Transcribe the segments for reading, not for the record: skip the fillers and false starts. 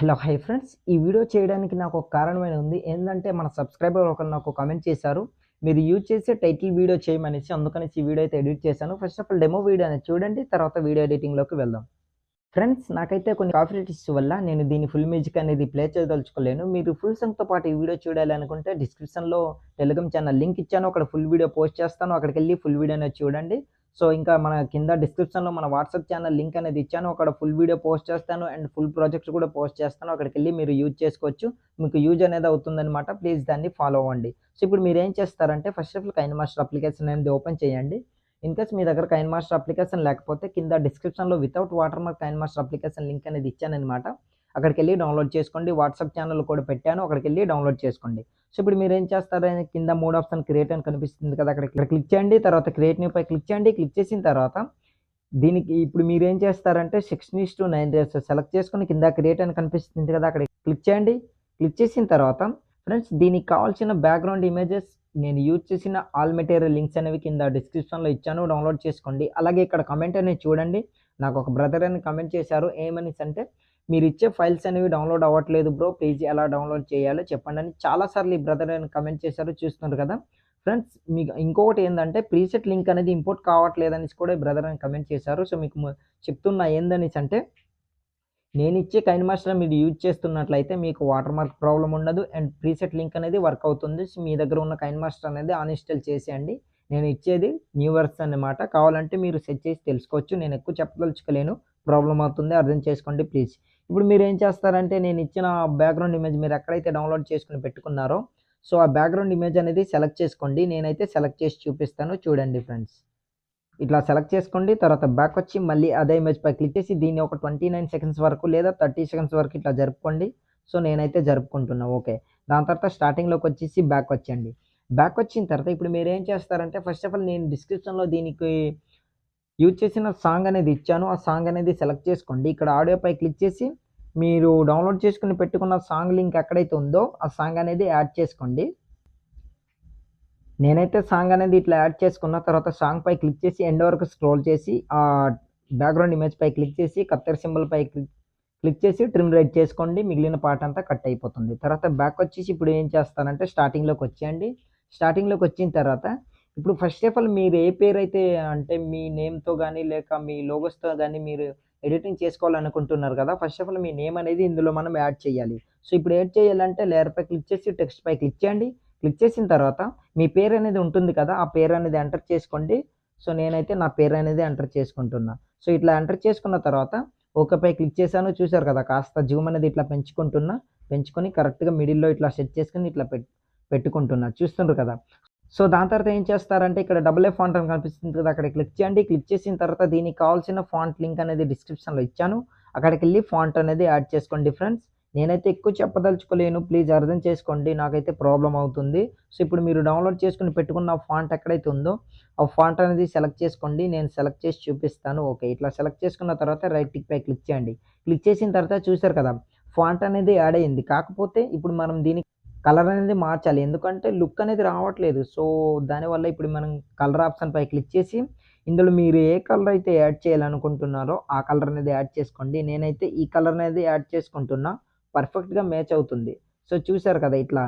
Hello! Hi friends. ఈ video చేయడానికి నాకు ఒక కారణమైన ఉంది. ఏందంటే మన సబ్‌స్క్రైబర్ ఒకళ్ళు నాకు కామెంట్ చేశారు. మీరు యూజ్ చేసే టైటిల్ వీడియో చేయమనేసి. అందుకనేసి ఈ వీడియో అయితే ఎడిట్ చేశాను. First of all demo video అనేది చూడండి. తర్వాత వీడియో ఎడిటింగ్‌లోకి వెళ్దాం. ఫ్రెండ్స్ నాకైతే కొన్ని కాపీరైట్ ఇష్యూ వల్ల నేను దీని ఫుల్ మ్యూజిక్ అనేది ప్లే చేయదలుచుకోలేను. మీరు ఫుల్ సాంగ్‌తో పాటు ఈ వీడియో చూడాలి అనుకుంటే డిస్క్రిప్షన్‌లో టెలిగ్రామ్ ఛానల్ లింక్ ఇచ్చాను. అక్కడ ఫుల్ వీడియో పోస్ట్ చేస్తాను. అక్కడికెళ్ళి ఫుల్ వీడియో అనేది చూడండి. సో, ఇంకా మన కింద డిస్క్రిప్షన్‌లో మన వాట్సాప్ ఛానల్ లింక్ అనేది ఇచ్చాను. అక్కడ ఫుల్ వీడియో పోస్ట్ చేస్తాను అండ్ ఫుల్ ప్రాజెక్ట్స్ కూడా పోస్ట్ చేస్తాను. అక్కడికెళ్ళి మీరు యూజ్ చేసుకోవచ్చు. మీకు యూజ్ అనేది అవుతుందనమాట. ప్లీజ్ దాన్ని ఫాలో అవ్వండి. సో, ఇప్పుడు మీరేం చేస్తారంటే ఫస్ట్ ఆఫ్ ఆల్ కైన్‌మాస్టర్ అప్లికేషన్ అనేది ఓపెన్ చేయండి. ఇన్‌కేస్ మీ దగ్గర కైన్‌మాస్టర్ అప్లికేషన్ లేకపోతే కింద డిస్క్రిప్షన్‌లో వితౌట్ వాటర్‌మార్క్ కైన్‌మాస్టర్ అప్లికేషన్ లింక్ అనేది ఇచ్చాననమాట. అక్కడికెళ్ళి డౌన్‌లోడ్ చేసుకోండి. వాట్సాప్ ఛానల్ కూడా పెట్టాను. అక్కడికెళ్ళి డౌన్‌లోడ్ చేసుకోండి. సో, ఇప్పుడు మీరేం చేస్తారని కింద 3 ఆప్షన్ క్రియేట్ అని కనిపిస్తుంది కదా! ఇక్కడ క్లిక్ చేయండి. తర్వాత క్రియేట్ న్యూ పై క్లిక్ చేయండి. క్లిక్ చేసిన తర్వాత దీనికి ఇప్పుడు మీరేం చేస్తారంటే 16:9 రేషియో సెలెక్ట్ చేసుకొని కింద క్రియేట్ అని కనిపిస్తుంది కదా! అక్కడ క్లిక్ చేయండి. క్లిక్ చేసిన తర్వాత ఫ్రెండ్స్ దీనికి కావాల్సిన బ్యాక్‌గ్రౌండ్ ఇమేజెస్ నేను యూజ్ చేసిన ఆల్ మెటీరియల్ లింక్స్ అనేవి కింద డిస్క్రిప్షన్‌లో ఇచ్చాను. డౌన్‌లోడ్ చేసుకోండి. అలాగే ఇక్కడ కామెంట్ అనేది చూడండి. నాకు ఒక బ్రదర్ అని కామెంట్ చేశారు. ఏమనేసంటే మీరిచ్చే ఫైల్స్ అనేవి డౌన్‌లోడ్ అవ్వట్లేదు బ్రో. ప్లీజ్ ఎలా డౌన్‌లోడ్ చేయాలో చెప్పండని చాలా సార్లు ఈ బ్రదర్ అని కామెంట్ చేశారు. చూస్తున్నారు కదా! ఫ్రెండ్స్ మీకు ఇంకొకటి ఏందంటే ప్రీసెట్ లింక్ అనేది ఇంపోర్ట్ కావట్లేదనేసి కూడా ఈ బ్రదర్ అని కామెంట్ చేశారు. సో, మీకు చెప్తున్నా ఏందనేసంటే నేనిచ్చే కైన్‌మాస్టర్ మీరు యూజ్ చేస్తున్నట్లయితే మీకు వాటర్‌మార్క్ ప్రాబ్లమ్ ఉండదు. అండ్ ప్రీసెట్ లింక్ అనేది వర్క్ అవుతుంది. సో, మీ దగ్గర ఉన్న కైన్‌మాస్టర్ అనేది అన్‌ఇన్‌స్టాల్ చేసేయండి. నేను ఇచ్చేది న్యూ వెర్షన్ అన్నమాట. కావాలంటే మీరు సెర్చ్ చేసి తెలుసుకోవచ్చు. నేను ఎక్కువ చెప్పదలుచుకోలేను. ప్రాబ్లమ్ అవుతుంది. అర్థం చేసుకోండి ప్లీజ్. ఇప్పుడు మీరేం చేస్తారంటే నేను ఇచ్చిన బ్యాక్‌గ్రౌండ్ ఇమేజ్ మీరు ఎక్కడైతే డౌన్‌లోడ్ చేసుకొని పెట్టుకున్నారో సో, ఆ బ్యాక్‌గ్రౌండ్ ఇమేజ్ అనేది సెలెక్ట్ చేసుకోండి. నేనైతే సెలెక్ట్ చేసి చూపిస్తాను. చూడండి ఫ్రెండ్స్. ఇట్లా సెలెక్ట్ చేసుకోండి. తర్వాత బ్యాకొచ్చి మళ్ళీ అదే ఇమేజ్‌పై క్లిక్ చేసి దీన్ని ఒక 29 సెకండ్స్ వరకు లేదా 30 సెకండ్స్ వరకు ఇట్లా జరుపుకోండి. సో, నేనైతే జరుపుకుంటున్నా. ఓకే. దాని తర్వాత స్టార్టింగ్‌లోకొచ్చేసి బ్యాకొచ్చేయండి. బ్యాకొచ్చిన తర్వాత ఇప్పుడు మీరేం చేస్తారంటే ఫస్ట్ ఆఫ్ ఆల్ నేను డిస్క్రిప్షన్‌లో దీనికి యూజ్ చేసిన సాంగ్ అనేది ఇచ్చాను. ఆ సాంగ్ అనేది సెలెక్ట్ చేసుకోండి. ఇక్కడ ఆడియోపై క్లిక్ చేసి మీరు డౌన్‌లోడ్ చేసుకొని పెట్టుకున్న సాంగ్ లింక్ ఎక్కడైతే ఉందో ఆ సాంగ్ అనేది యాడ్ చేసుకోండి. నేనైతే సాంగ్ అనేది ఇట్లా యాడ్ చేసుకున్న తర్వాత సాంగ్ పై క్లిక్ చేసి ఎండ్ వరకు స్క్రోల్ చేసి బ్యాక్‌గ్రౌండ్ ఇమేజ్ పై క్లిక్ చేసి కత్తెర సింబల్ పై క్లిక్ చేసి ట్రిమ్ రైట్ చేసుకోండి. మిగిలిన పార్ట్ అంతా కట్ అయిపోతుంది. తర్వాత బ్యాక్ వచ్చేసి ఇప్పుడు ఏం చేస్తారంటే స్టార్టింగ్‌లోకి వచ్చేయండి. స్టార్టింగ్‌లోకి వచ్చిన తర్వాత ఇప్పుడు ఫస్ట్ ఆఫ్ ఆల్ మీరు ఏ పేరైతే అంటే మీ నేమ్‌తో గాని లేక మీ లోగోస్‌తో గాని మీరు ఎడిటింగ్ చేసుకోవాలనుకుంటున్నారు కదా! First of all me name అనేది ఇందులో మనం యాడ్ చేయాలి. సో, ఇప్పుడు ఏం చేయాలంటే లేయర్ పై క్లిక్ చేసి టెక్స్ట్ పై క్లిక్ చేయండి. క్లిక్ చేసిన తర్వాత మీ పేరనేది ఉంటుంది కదా! ఆ పేరనేది ఎంటర్ చేసుకోండి. సో, నేనైతే నా పేరనేది ఎంటర్ చేసుకుంటున్నా. సో, ఇట్లా ఎంటర్ చేసుకున్న తర్వాత ఓకేపై క్లిక్ చేశాను. చూసారు కదా! కాస్త జూమ్ అనేది ఇట్లా పెంచుకుంటున్నా. పెంచుకొని కరెక్ట్‌గా మిడిల్‌లో ఇట్లా సెట్ చేసుకొని ఇట్లా పెట్టుకుంటున్నా. చూస్తుండ్రు కదా! సో, దాని తర్వాత ఏం చేస్తారంటే ఇక్కడ డబుల్ ఎఫ్ ఫాంట్ అని కనిపిస్తుంది కదా! అక్కడ క్లిక్ చేయండి. క్లిక్ చేసిన తర్వాత దీనికి కావాల్సిన ఫాంట్ లింక్ అనేది డిస్క్రిప్షన్‌లో ఇచ్చాను. అక్కడికెళ్ళి ఫాంట్ అనేది యాడ్ చేసుకోండి ఫ్రెండ్స్. నేనైతే ఎక్కువ చెప్పదలుచుకోలేను. ప్లీజ్ అర్థం చేసుకోండి. నాకైతే ప్రాబ్లమ్ అవుతుంది. సో, ఇప్పుడు మీరు డౌన్‌లోడ్ చేసుకొని పెట్టుకున్న ఫాంట్ ఎక్కడైతే ఉందో, ఆ ఫాంట్ అనేది సెలెక్ట్ చేసుకోండి. నేను సెలెక్ట్ చేసి చూపిస్తాను. ఓకే. ఇట్లా సెలెక్ట్ చేసుకున్న తర్వాత రైట్ టిక్ పై క్లిక్ చేయండి. క్లిక్ చేసిన తర్వాత చూసారు కదా! ఫాంట్ అనేది యాడ్ అయింది. కాకపోతే ఇప్పుడు మనం దీనికి కలర్ అనేది మార్చాలి. ఎందుకంటే లుక్ అనేది రావట్లేదు. సో, దానివల్ల ఇప్పుడు మనం కలర్ ఆప్షన్ పై క్లిక్ చేసి ఇందులో మీరు ఏ కలర్ అయితే యాడ్ చేయాలనుకుంటున్నారో ఆ కలర్ అనేది యాడ్ చేసుకోండి. నేనైతే ఈ కలర్ అనేది యాడ్ చేసుకుంటున్నా. పర్ఫెక్ట్‌గా మ్యాచ్ అవుతుంది. సో, చూసారు కదా! ఇట్లా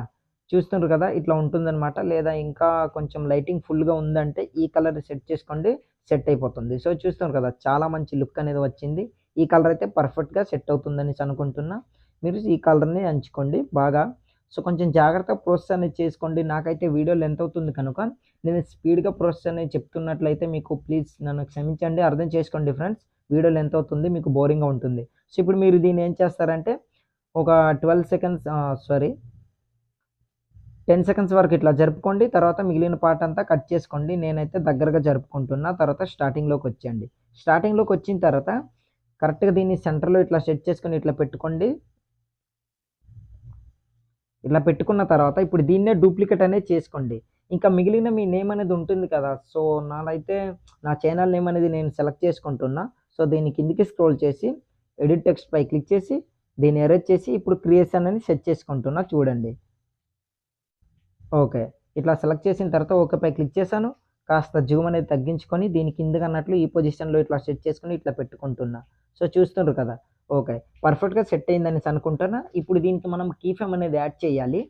చూస్తున్నారు కదా! ఇట్లా ఉంటుందనమాట. లేదా ఇంకా కొంచెం లైటింగ్ ఫుల్‌గా ఉందంటే ఈ కలర్ సెట్ చేసుకోండి. సెట్ అయిపోతుంది. సో, చూస్తున్నారు కదా! చాలా మంచి లుక్ అనేది వచ్చింది. ఈ కలర్ అయితే పర్ఫెక్ట్‌గా సెట్ అవుతుందనేసి అనుకుంటున్నా. మీరు ఈ కలర్‌ని ఎంచుకోండి బాగా. సో, కొంచెం జాగ్రత్తగా ప్రాసెస్ అనేది చేసుకోండి. నాకైతే వీడియో లెంత్ అవుతుంది కనుక నేను స్పీడ్‌గా ప్రాసెస్ అనేది చెప్తున్నట్లయితే మీకు ప్లీజ్ నన్ను క్షమించండి. అర్థం చేసుకోండి ఫ్రెండ్స్. వీడియో లెంత్ అవుతుంది. మీకు బోరింగ్‌గా ఉంటుంది. సో, ఇప్పుడు మీరు దీన్ని ఏం చేస్తారంటే ఒక 12 సెకండ్స్ 10 సెకండ్స్ వరకు ఇట్లా జరుపుకోండి. తర్వాత మిగిలిన పార్ట్ అంతా కట్ చేసుకోండి. నేనైతే దగ్గరగా జరుపుకుంటున్నా. తర్వాత స్టార్టింగ్‌లోకొచ్చేయండి. స్టార్టింగ్‌లోకొచ్చిన తర్వాత కరెక్ట్‌గా దీన్ని సెంటర్‌లో ఇట్లా సెట్ చేసుకొని ఇట్లా పెట్టుకోండి. ఇలా పెట్టుకున్న తర్వాత ఇప్పుడు దీన్నే డూప్లికేట్ అనేది చేసుకోండి. ఇంకా మిగిలిన మీ నేమ్ అనేది ఉంటుంది కదా! సో, నాదైతే నా ఛానల్ నేమ్ అనేది నేను సెలెక్ట్ చేసుకుంటున్నా. సో, దీన్ని కిందకి స్క్రోల్ చేసి ఎడిట్ టెక్స్ట్ పై క్లిక్ చేసి దీన్ని ఎరేజ్ చేసి ఇప్పుడు క్రియేషన్ అని సెట్ చేసుకుంటున్నా చూడండి. ఓకే. ఇట్లా సెలెక్ట్ చేసిన తర్వాత ఓకేపై క్లిక్ చేశాను. కాస్త జూమ్ అనేది తగ్గించుకొని దీని కిందకన్నట్లు ఈ పొజిషన్‌లో ఇట్లా సెట్ చేసుకొని ఇట్లా పెట్టుకుంటున్నా. సో, చూస్తుండ్రు కదా! ఓకే. పర్ఫెక్ట్‌గా సెట్ అయిందనేసి అనుకుంటున్నా. ఇప్పుడు దీనికి మనం కీ ఫ్రేమ్ అనేది యాడ్ చేయాలి.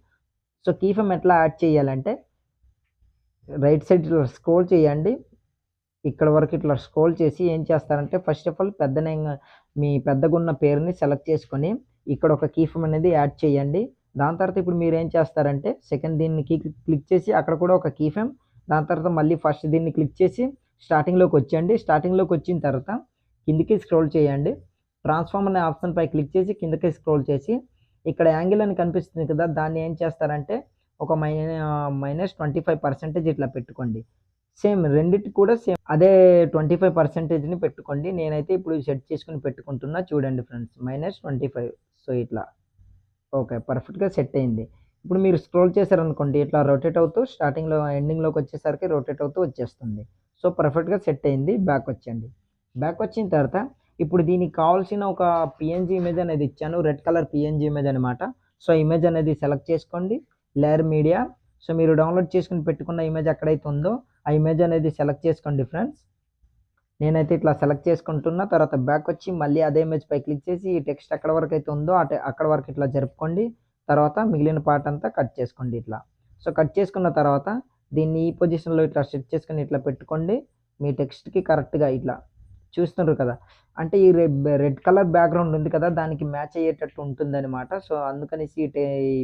సో, కీ ఫ్రేమ్ ఎట్లా యాడ్ చేయాలంటే రైట్ సైడ్ ఇట్లా స్క్రోల్ చేయండి. ఇక్కడ వరకు ఇట్లా స్క్రోల్ చేసి ఏం చేస్తారంటే ఫస్ట్ ఆఫ్ ఆల్ పెద్ద నేమ్ మీ పెద్దగున్న పేరుని సెలెక్ట్ చేసుకొని ఇక్కడ ఒక కీ ఫ్రేమ్ అనేది యాడ్ చేయండి. దాని తర్వాత ఇప్పుడు మీరేం చేస్తారంటే సెకండ్ దీన్ని క్లిక్ చేసి అక్కడ కూడా ఒక కీ ఫ్రేమ్. దాని తర్వాత మళ్ళీ ఫస్ట్ దీన్ని క్లిక్ చేసి స్టార్టింగ్‌లోకి వచ్చేయండి. స్టార్టింగ్‌లోకి వచ్చిన తర్వాత కిందకి స్క్రోల్ చేయండి. ట్రాన్స్‌ఫార్మ్ అనే ఆప్షన్‌పై క్లిక్ చేసి కిందకి స్క్రోల్ చేసి ఇక్కడ యాంగిల్ అని కనిపిస్తుంది కదా! దాన్ని ఏం చేస్తారంటే ఒక -25% ఇట్లా పెట్టుకోండి. సేమ్ రెండిటికి కూడా సేమ్ అదే 25%ని పెట్టుకోండి. నేనైతే ఇప్పుడు సెట్ చేసుకొని పెట్టుకుంటున్నా చూడండి ఫ్రెండ్స్. -25 సో, ఇట్లా. ఓకే. పర్ఫెక్ట్‌గా సెట్ అయింది. ఇప్పుడు మీరు స్క్రోల్ చేశారనుకోండి ఇట్లా రొటేట్ అవుతూ స్టార్టింగ్‌లో ఎండింగ్‌లోకొచ్చేసరికి రొటేట్ అవుతూ వచ్చేస్తుంది. సో, పర్ఫెక్ట్‌గా సెట్ అయింది. బ్యాకొచ్చేయండి. బ్యాకొచ్చిన తర్వాత ఇప్పుడు దీనికి కావాల్సిన ఒక పీఎన్‌జీ ఇమేజ్ అనేది ఇచ్చాను. రెడ్ కలర్ పీఎన్‌జీ ఇమేజ్ అనమాట. సో, ఇమేజ్ అనేది సెలెక్ట్ చేసుకోండి. Layer media. సో, మీరు డౌన్‌లోడ్ చేసుకొని పెట్టుకున్న ఇమేజ్ ఎక్కడైతే ఉందో ఆ ఇమేజ్ అనేది సెలెక్ట్ చేసుకోండి ఫ్రెండ్స్. నేనైతే ఇట్లా సెలెక్ట్ చేసుకుంటున్నా. తర్వాత బ్యాకొచ్చి మళ్ళీ అదే ఇమేజ్‌పై క్లిక్ చేసి ఈ టెక్స్ట్ ఎక్కడి వరకైతే ఉందో అక్కడ వరకు ఇట్లా జరుపుకోండి. తర్వాత మిగిలిన పార్ట్ అంతా కట్ చేసుకోండి ఇట్లా. సో, కట్ చేసుకున్న తర్వాత దీన్ని ఈ పొజిషన్‌లో ఇట్లా సెట్ చేసుకొని ఇట్లా పెట్టుకోండి. మీ టెక్స్ట్‌కి కరెక్ట్‌గా ఇట్లా చూస్తున్నారు కదా! అంటే ఈ రెడ్ కలర్ బ్యాక్‌గ్రౌండ్ ఉంది కదా! దానికి మ్యాచ్ అయ్యేటట్టు ఉంటుందనమాట. సో, అందుకనేసి ఈ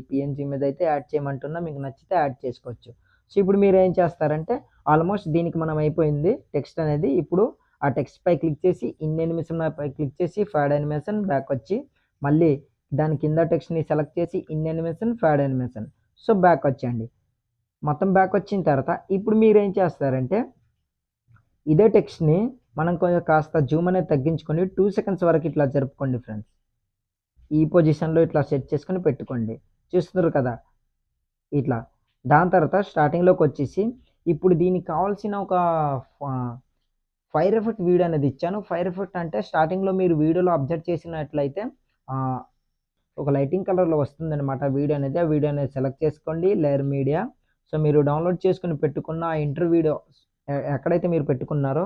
పీఎన్‌జీ ఇమేజ్ అయితే యాడ్ చేయమంటున్నా. మీకు నచ్చితే యాడ్ చేసుకోవచ్చు. సో, ఇప్పుడు మీరేం చేస్తారంటే ఆల్మోస్ట్ దీనికి మనం అయిపోయింది టెక్స్ట్ అనేది. ఇప్పుడు ఆ టెక్స్ట్‌పై క్లిక్ చేసి ఇన్ యానిమేషన్‌పై క్లిక్ చేసి ఫాడ్ యానిమేషన్ బ్యాకొచ్చి మళ్ళీ దాని కింద టెక్స్ట్‌ని సెలెక్ట్ చేసి ఇన్ యానిమేషన్, ఫాడ్ యానిమేషన్. సో, బ్యాకొచ్చేయండి. మొత్తం బ్యాకొచ్చిన తర్వాత ఇప్పుడు మీరేం చేస్తారంటే ఇదే టెక్స్ట్‌ని మనం కొంచెం కాస్త జూమ్ అనేది తగ్గించుకొని 2 సెకండ్స్ వరకు ఇట్లా జరుపుకోండి ఫ్రెండ్స్. ఈ పొజిషన్‌లో ఇట్లా సెట్ చేసుకొని పెట్టుకోండి. చూస్తున్నారు కదా! ఇట్లా. దాని తర్వాత స్టార్టింగ్‌లోకొచ్చేసి ఇప్పుడు దీనికి కావాల్సిన ఒక ఆహ్, ఫైర్ ఎఫెక్ట్ వీడియో అనేది ఇచ్చాను. ఫైర్ ఎఫెక్ట్ అంటే స్టార్టింగ్‌లో మీరు వీడియోలో అబ్జర్వ్ చేసినట్లయితే ఆహ్, ఒక లైటింగ్ కలర్‌లో వస్తుందనమాట వీడియో అనేది. ఆ వీడియో అనేది సెలెక్ట్ చేసుకోండి. Layer media. సో, మీరు డౌన్‌లోడ్ చేసుకొని పెట్టుకున్న ఆ ఇంటర్ వీడియో ఎక్కడైతే మీరు పెట్టుకున్నారో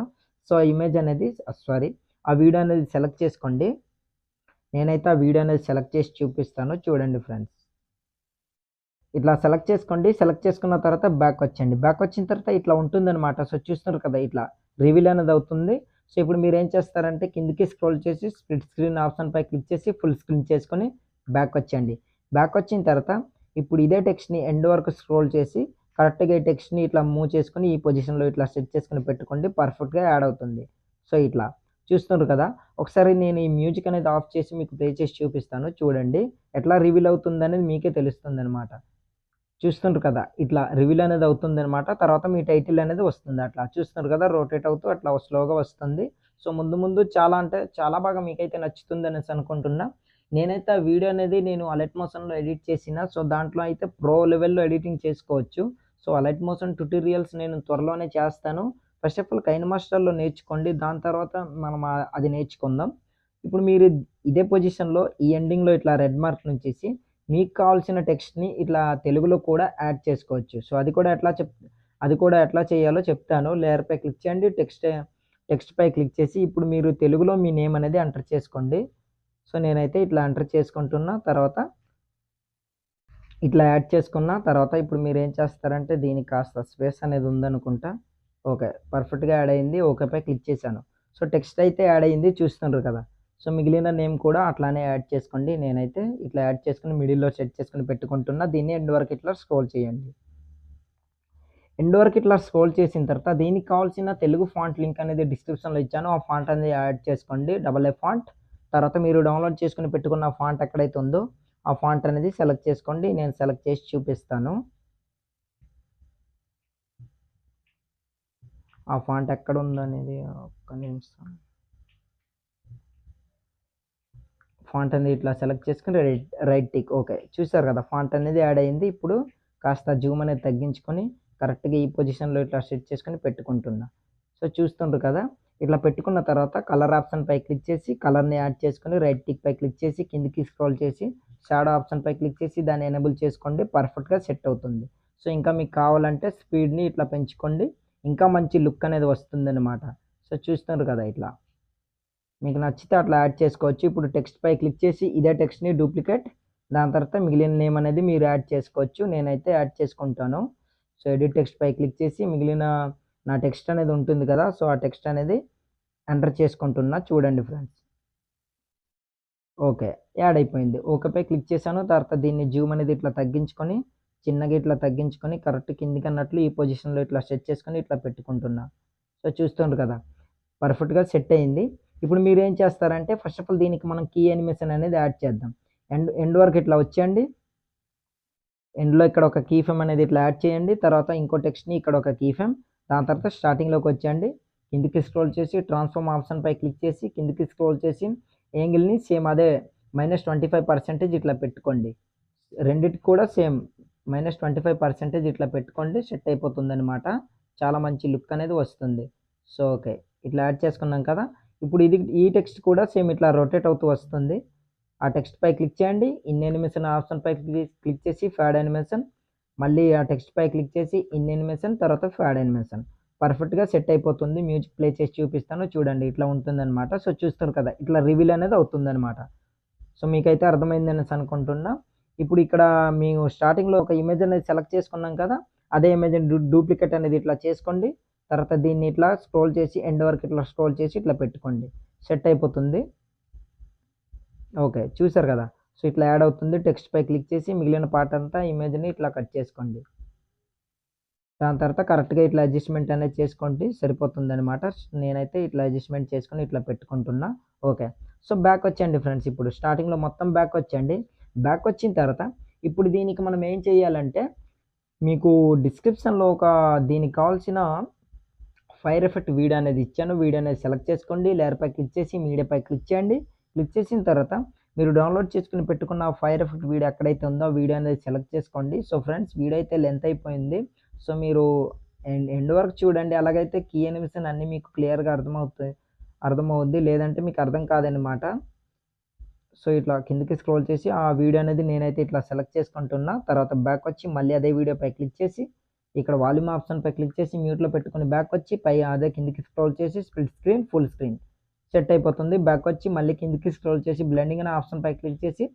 సో, ఆ ఇమేజ్ అనేది సారీ ఆ వీడియో అనేది సెలెక్ట్ చేసుకోండి. నేనైతే ఆ వీడియో అనేది సెలెక్ట్ చేసి చూపిస్తాను. చూడండి ఫ్రెండ్స్. ఇట్లా సెలెక్ట్ చేసుకోండి. సెలెక్ట్ చేసుకున్న తర్వాత బ్యాకొచ్చేయండి. బ్యాకొచ్చిన తర్వాత ఇట్లా ఉంటుందనమాట. సో, చూస్తున్నారు కదా! ఇట్లా రివీల్ అనేది అవుతుంది. సో, ఇప్పుడు మీరేం చేస్తారంటే కిందకి స్క్రోల్ చేసి స్ప్లిట్ స్క్రీన్ ఆప్షన్‌పై క్లిక్ చేసి ఫుల్ స్క్రీన్ చేసుకొని బ్యాకొచ్చేయండి. బ్యాకొచ్చిన తర్వాత ఇప్పుడు ఇదే టెక్స్ట్‌ని ఎండ్ వరకు స్క్రోల్ చేసి కరెక్ట్‌గా ఈ టెక్స్ట్‌ని ఇట్లా మూవ్ చేసుకొని ఈ పొజిషన్‌లో ఇట్లా సెట్ చేసుకొని పెట్టుకోండి. పర్ఫెక్ట్‌గా యాడ్ అవుతుంది. సో, ఇట్లా చూస్తున్నారు కదా! ఒకసారి నేను ఈ మ్యూజిక్ అనేది ఆఫ్ చేసి మీకు ప్లే చేసి చూపిస్తాను. చూడండి. ఎట్లా రివీల్ అవుతుందనేది మీకే తెలుస్తుందనమాట. చూస్తుండ్రు కదా! ఇట్లా రివీల్ అనేది అవుతుందనమాట. తర్వాత మీ టైటిల్ అనేది వస్తుంది అట్లా. చూస్తున్నారు కదా! రొటేట్ అవుతూ అట్లా స్లోగా వస్తుంది. సో, ముందు ముందు చాలా అంటే చాలా బాగా మీకైతే నచ్చుతుందనేసి అనుకుంటున్నా. నేనైతే ఆ వీడియో అనేది నేను అలర్ట్ మోషన్‌లో ఎడిట్ చేసిన. సో, దాంట్లో అయితే ప్రో లెవెల్‌లో ఎడిటింగ్ చేసుకోవచ్చు. సో, అలర్ట్ మోషన్ ట్యుటోరియల్స్ నేను త్వరలోనే చేస్తాను. ఫస్ట్ ఆఫ్ ఆల్ కైన్ మాస్టర్‌లో నేర్చుకోండి. దాని తర్వాత మనం అది నేర్చుకుందాం. ఇప్పుడు మీరు ఇదే పొజిషన్‌లో ఈ ఎండింగ్‌లో ఇట్లా రెడ్ మార్క్ నుంచేసి మీకు కావాల్సిన టెక్స్ట్‌ని ఇట్లా తెలుగులో కూడా యాడ్ చేసుకోవచ్చు. సో, అది కూడా ఎట్లా చేయాలో చెప్తాను. లేయర్‌పై క్లిక్ చేయండి. టెక్స్ట్‌పై క్లిక్ చేసి ఇప్పుడు మీరు తెలుగులో మీ నేమ్ అనేది ఎంటర్ చేసుకోండి. సో, నేనైతే ఇట్లా ఎంటర్ చేసుకుంటున్నా. తర్వాత ఇట్లా యాడ్ చేసుకున్న తర్వాత ఇప్పుడు మీరేం చేస్తారంటే దీనికి కాస్త స్పేస్ అనేది ఉందనుకుంటా. ఓకే. పర్ఫెక్ట్‌గా యాడ్ అయింది. ఓకేపై క్లిక్ చేశాను. సో, టెక్స్ట్ అయితే యాడ్ అయింది చూస్తున్నారు కదా! సో, మిగిలిన నేమ్ కూడా అట్లానే యాడ్ చేసుకోండి. నేనైతే ఇట్లా యాడ్ చేసుకొని మిడిల్‌లో సెట్ చేసుకొని పెట్టుకుంటున్నా. దీన్ని ఎండ్ వరకు ఇట్లా స్క్రోల్ చేయండి. ఎండ్ వరకు ఇట్లా స్క్రోల్ చేసిన తర్వాత దీనికి కావాల్సిన తెలుగు ఫాంట్ లింక్ అనేది డిస్క్రిప్షన్‌లో ఇచ్చాను. ఆ ఫాంట్ అనేది యాడ్ చేసుకోండి. Double F font. తర్వాత మీరు డౌన్‌లోడ్ చేసుకొని పెట్టుకున్న ఫాంట్ ఎక్కడైతే ఉందో ఆ ఫాంట్ అనేది సెలెక్ట్ చేసుకోండి. నేను సెలెక్ట్ చేసి చూపిస్తాను. ఆ ఫాంట్ ఎక్కడుందనేది ఒక్క నిమిషం. ఫాంట్ అనేది ఇట్లా సెలెక్ట్ చేసుకొని రైట్ టిక్ ఓకే. చూసారు కదా! ఫాంట్ అనేది యాడ్ అయింది. ఇప్పుడు కాస్త జూమ్ అనేది తగ్గించుకొని కరెక్ట్‌గా ఈ పొజిషన్‌లో ఇట్లా సెట్ చేసుకొని పెట్టుకుంటున్నా. సో, చూస్తుండ్రు కదా! ఇట్లా పెట్టుకున్న తర్వాత కలర్ ఆప్షన్‌పై క్లిక్ చేసి కలర్‌ని యాడ్ చేసుకొని రైట్ టిక్‌పై క్లిక్ చేసి కిందకి స్క్రోల్ చేసి షాడో ఆప్షన్‌పై క్లిక్ చేసి దాన్ని ఎనేబుల్ చేసుకోండి. పర్ఫెక్ట్‌గా సెట్ అవుతుంది. సో, ఇంకా మీకు కావాలంటే స్పీడ్‌ని ఇట్లా పెంచుకోండి. ఇంకా మంచి లుక్ అనేది వస్తుందనమాట. సో, చూస్తున్నారు కదా! ఇట్లా. మీకు నచ్చితే అట్లా యాడ్ చేసుకోవచ్చు. ఇప్పుడు టెక్స్ట్‌పై క్లిక్ చేసి ఇదే టెక్స్ట్‌ని డూప్లికేట్ దాని తర్వాత మిగిలిన నేమ్ అనేది మీరు యాడ్ చేసుకోవచ్చు. నేనైతే యాడ్ చేసుకుంటాను. సో, ఎడిట్ టెక్స్ట్‌పై క్లిక్ చేసి మిగిలిన నా టెక్స్ట్ అనేది ఉంటుంది కదా! సో, ఆ టెక్స్ట్ అనేది ఎంటర్ చేసుకుంటున్నా. చూడండి ఫ్రెండ్స్. ఓకే. యాడ్ అయిపోయింది. ఓకేపై క్లిక్ చేశాను. తర్వాత దీన్ని జూమ్ అనేది ఇట్లా తగ్గించుకొని, చిన్నగా ఇట్లా తగ్గించుకొని కరెక్ట్ కిందికన్నట్లు ఈ పొజిషన్‌లో ఇట్లా సెట్ చేసుకొని ఇట్లా పెట్టుకుంటున్నా. సో, చూస్తుండ్రు కదా! పర్ఫెక్ట్‌గా సెట్ అయింది. ఇప్పుడు మీరేం చేస్తారంటే ఫస్ట్ ఆఫ్ ఆల్ దీనికి మనం కీ యానిమేషన్ అనేది యాడ్ చేద్దాం. ఎండ్ ఎండ్ వరకు ఇట్లా వచ్చేయండి. ఎండ్‌లో ఇక్కడ ఒక కీ ఫ్రేమ్ అనేది ఇట్లా యాడ్ చేయండి. తర్వాత ఇంకో టెక్స్ట్‌ని ఇక్కడ ఒక కీ ఫ్రేమ్. దాని తర్వాత స్టార్టింగ్‌లోకి వచ్చేయండి. కిందకి స్క్రోల్ చేసి ట్రాన్స్‌ఫార్మ్ ఆప్షన్‌పై క్లిక్ చేసి కిందకి స్క్రోల్ చేసి యాంగిల్‌ని సేమ్ అదే -25% ఇట్లా పెట్టుకోండి. రెండిటికి కూడా సేమ్ -25% ఇట్లా పెట్టుకోండి. సెట్ అయిపోతుందనమాట. చాలా మంచి లుక్ అనేది వస్తుంది. So, okay. ఇట్లా యాడ్ చేసుకున్నాం కదా! ఇప్పుడు ఈ టెక్స్ట్ కూడా సేమ్ ఇట్లా రొటేట్ అవుతూ వస్తుంది. ఆ టెక్స్ట్‌పై క్లిక్ చేయండి. ఇన్ యానిమేషన్ ఆప్షన్‌పై క్లిక్ చేసి ఫాడ్ యానిమేషన్. మళ్ళీ ఆ టెక్స్ట్‌పై క్లిక్ చేసి ఇన్ యానిమేషన్ తర్వాత ఫాడ్ యానిమేషన్. పర్ఫెక్ట్‌గా సెట్ అయిపోతుంది. మ్యూజిక్ ప్లే చేసి చూపిస్తాను చూడండి. ఇట్లా ఉంటుందనమాట. సో, చూస్తారు కదా! ఇట్లా రివీల్ అనేది అవుతుందనమాట. సో, మీకైతే అర్థమైందనేసి అనుకుంటున్నా. ఇప్పుడు ఇక్కడ మేము స్టార్టింగ్‌లో ఒక ఇమేజ్ అనేది సెలెక్ట్ చేసుకున్నాం కదా! అదే ఇమేజ్‌ని డూప్లికేట్ అనేది ఇట్లా చేసుకోండి. తర్వాత దీన్ని ఇట్లా స్క్రోల్ చేసి ఎండ్ వరకు ఇట్లా స్క్రోల్ చేసి ఇట్లా పెట్టుకోండి. సెట్ అయిపోతుంది. ఓకే. చూసారు కదా! సో, ఇట్లా యాడ్ అవుతుంది. టెక్స్ట్‌పై క్లిక్ చేసి మిగిలిన పార్ట్ అంతా ఇమేజ్‌ని ఇట్లా కట్ చేసుకోండి. దాని తర్వాత కరెక్ట్‌గా ఇట్లా అడ్జస్ట్‌మెంట్ అనేది చేసుకోండి. సరిపోతుందనమాట. నేనైతే ఇట్లా అడ్జస్ట్‌మెంట్ చేసుకొని ఇట్లా పెట్టుకుంటున్నా. ఓకే. సో, బ్యాక్ వచ్చేయండి ఫ్రెండ్స్. ఇప్పుడు స్టార్టింగ్‌లో మొత్తం బ్యాక్ వచ్చేయండి. బ్యాక్ వచ్చిన తర్వాత ఇప్పుడు దీనికి మనం ఏం చేయాలంటే మీకు డిస్క్రిప్షన్‌లో దీనికి కావాల్సిన ఫైర్ ఎఫెక్ట్ వీడియో అనేది ఇచ్చాను. వీడియో అనేది సెలెక్ట్ చేసుకోండి. లేయర్‌పై క్లిక్ చేసి మీడియాపై క్లిక్ చేయండి. క్లిక్ చేసిన తర్వాత మీరు డౌన్‌లోడ్ చేసుకొని పెట్టుకున్న ఫైర్ ఎఫెక్ట్ వీడియో ఎక్కడైతే ఉందో ఆ వీడియో అనేది సెలెక్ట్ చేసుకోండి. సో, ఫ్రెండ్స్ వీడియో అయితే లెంత్ అయిపోయింది. సో, మీరు ఎండ్ వరకు చూడండి. అలాగైతే కీ యానిమేషన్ అన్నీ మీకు క్లియర్‌గా అర్థమవుద్ది. లేదంటే మీకు అర్థం కాదనమాట. సో, ఇట్లా కిందకి స్క్రోల్ చేసి ఆ వీడియో అనేది నేనైతే ఇట్లా సెలెక్ట్ చేసుకుంటున్నా. తర్వాత బ్యాక్ వచ్చి మళ్ళీ అదే వీడియోపై క్లిక్ చేసి ఇక్కడ వాల్యూమ్ ఆప్షన్‌పై క్లిక్ చేసి మ్యూట్‌లో పెట్టుకొని బ్యాక్ వచ్చి అదే కిందకి స్క్రోల్ చేసి split screen, full screen set అయిపోతుంది. బ్యాక్ వచ్చి మళ్ళీ కిందకి స్క్రోల్ చేసి బ్లెండింగ్ అనే ఆప్షన్‌పై క్లిక్ చేసి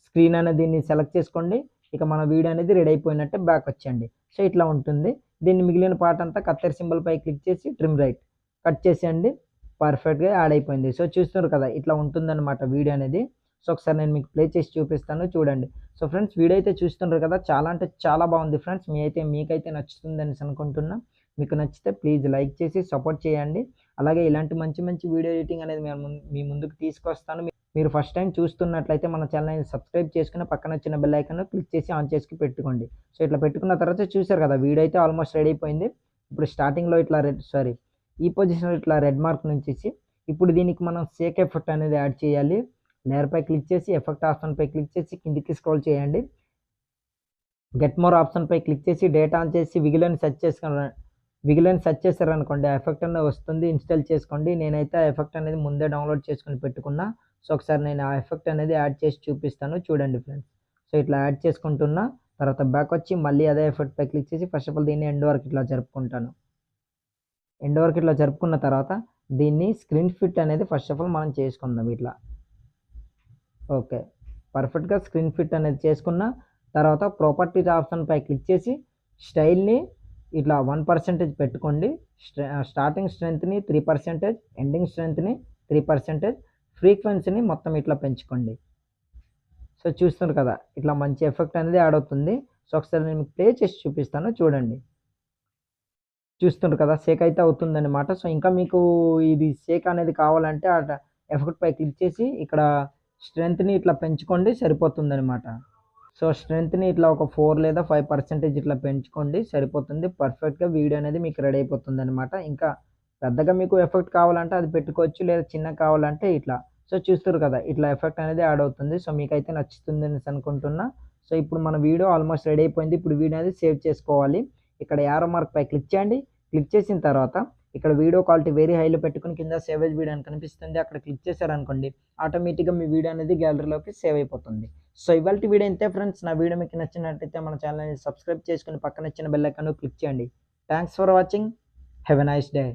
స్క్రీన్ అనేది దీన్ని సెలెక్ట్ చేసుకోండి. ఇక మన వీడియో అనేది రెడీ అయిపోయినట్టే బ్యాక్ వచ్చేయండి. సో, ఇట్లా ఉంటుంది. దీన్ని మిగిలిన పార్ట్ అంతా కత్తెర సింబల్‌పై క్లిక్ చేసి ట్రిమ్ రైట్ కట్ చేసేయండి. పర్ఫెక్ట్‌గా యాడ్ అయిపోయింది. సో, చూస్తున్నారు కదా! ఇట్లా ఉంటుందన్నమాట వీడియో అనేది. సో, ఒకసారి నేను మీకు ప్లే చేసి చూపిస్తాను చూడండి. సో, ఫ్రెండ్స్ వీడియో అయితే చూస్తున్నారు కదా! చాలా అంటే చాలా బాగుంది ఫ్రెండ్స్. మీకైతే నచ్చుతుందనేసి అనుకుంటున్నా. మీకు నచ్చితే ప్లీజ్ లైక్ చేసి సపోర్ట్ చేయండి. అలాగే ఇలాంటి మంచి మంచి వీడియో ఎడిటింగ్ అనేది మీ ముందుకు తీసుకొస్తాను. మీరు ఫస్ట్ టైమ్ చూస్తున్నట్లయితే మన ఛానల్‌ని సబ్స్క్రైబ్ చేసుకొని పక్కన వచ్చిన బెల్ ఐకాన్‌ను క్లిక్ చేసి ఆన్ చేసి పెట్టుకోండి. సో, ఇట్లా పెట్టుకున్న తర్వాత చూసారు కదా! వీడియో అయితే ఆల్మోస్ట్ రెడీ అయిపోయింది. ఇప్పుడు స్టార్టింగ్‌లో ఇట్లా ఈ పొజిషన్‌లో ఇట్లా రెడ్ మార్క్ నుంచేసి ఇప్పుడు దీనికి మనం షేక్ ఎఫెక్ట్ అనేది యాడ్ చేయాలి. లేయర్‌పై క్లిక్ చేసి ఎఫెక్ట్ ఆప్షన్‌పై క్లిక్ చేసి కిందకి స్క్రోల్ చేయండి. గెట్ మోర్ ఆప్షన్‌పై క్లిక్ చేసి డేటా ఆన్ చేసి విగిలెన్స్ సెర్చ్ చేశారనుకోండి ఆ ఎఫెక్ట్ అనేది వస్తుంది. ఇన్‌స్టాల్ చేసుకోండి. నేనైతే ఆ ఎఫెక్ట్ అనేది ముందే డౌన్‌లోడ్ చేసుకొని పెట్టుకున్నా. సో, ఒకసారి నేను ఆ ఎఫెక్ట్ అనేది యాడ్ చేసి చూపిస్తాను చూడండి ఫ్రెండ్స్. సో, ఇట్లా యాడ్ చేసుకుంటున్నా. తర్వాత బ్యాక్ వచ్చి మళ్ళీ అదే ఎఫెక్ట్‌పై క్లిక్ చేసి ఫస్ట్ ఆఫ్ ఆల్ దీన్ని ఎండ్ వరకు ఇట్లా జరుపుకుంటాను. ఎండ్ వరకు ఇట్లా జరుపుకున్న తర్వాత దీన్ని స్క్రీన్ ఫిట్ అనేది ఫస్ట్ ఆఫ్ ఆల్ మనం చేసుకుందాం ఇట్లా. ఓకే. పర్ఫెక్ట్‌గా స్క్రీన్ ఫిట్ అనేది చేసుకున్న తర్వాత ప్రాపర్టీస్ ఆప్షన్‌పై క్లిక్ చేసి స్టైల్‌ని ఇట్లా 1% పెట్టుకోండి. స్టార్టింగ్ స్ట్రెంగ్త్‌ని 3%, ఎండింగ్ స్ట్రెంగ్త్‌ని 3%, ఫ్రీక్వెన్సీని మొత్తం ఇట్లా పెంచుకోండి. సో, చూస్తున్నారు కదా! ఇట్లా మంచి ఎఫెక్ట్ అనేది యాడ్ అవుతుంది. సో, ఒకసారి నేను మీకు ప్లే చేసి చూపిస్తాను చూడండి. చూస్తుండ్రు కదా! షేక్ అయితే అవుతుందన్నమాట. సో, ఇంకా మీకు ఇది షేక్ అనేది కావాలంటే ఎఫెక్ట్‌పై క్లిక్ చేసి ఇక్కడ స్ట్రెంగ్త్‌ని ఇట్లా పెంచుకోండి సరిపోతుందన్నమాట. సో, స్ట్రెంగ్త్‌ని ఇట్లా ఒక 4 లేదా 5% ఇట్లా పెంచుకోండి సరిపోతుంది. పర్ఫెక్ట్‌గా వీడియో అనేది మీకు రెడీ అయిపోతుందన్నమాట. ఇంకా పెద్దగా మీకు ఎఫెక్ట్ కావాలంటే అది పెట్టుకోవచ్చు. లేదా చిన్నగా కావాలంటే ఇట్లా. సో, చూస్తుర్రు కదా! ఇట్లా ఎఫెక్ట్ అనేది యాడ్ అవుతుంది. సో, మీకైతే నచ్చుతుందనేసి అనుకుంటున్నా. సో, ఇప్పుడు మన వీడియో ఆల్మోస్ట్ రెడీ అయిపోయింది. ఇప్పుడు వీడియో అనేది సేవ్ చేసుకోవాలి. ఇక్కడ యారో మార్క్ పై క్లిక్ చేయండి. క్లిక్ చేసిన తర్వాత ఇక్కడ వీడియో క్వాలిటీ వెరీ హైలో పెట్టుకొని కింద సేవ్ యాస్ వీడియో అని కనిపిస్తుంది. అక్కడ క్లిక్ చేశారనుకోండి ఆటోమేటిక్‌గా మీ వీడియో అనేది గ్యాలరీలోకి సేవ్ అయిపోతుంది. సో, ఇవాల్టి వీడియో ఇంతే ఫ్రెండ్స్. నా వీడియో మీకు నచ్చినట్టయితే మన ఛానల్‌ని సబ్స్క్రైబ్ చేసుకొని పక్కన వచ్చిన బెల్ ఐకాన్‌ను క్లిక్ చేయండి. Thanks for watching. Have a nice day.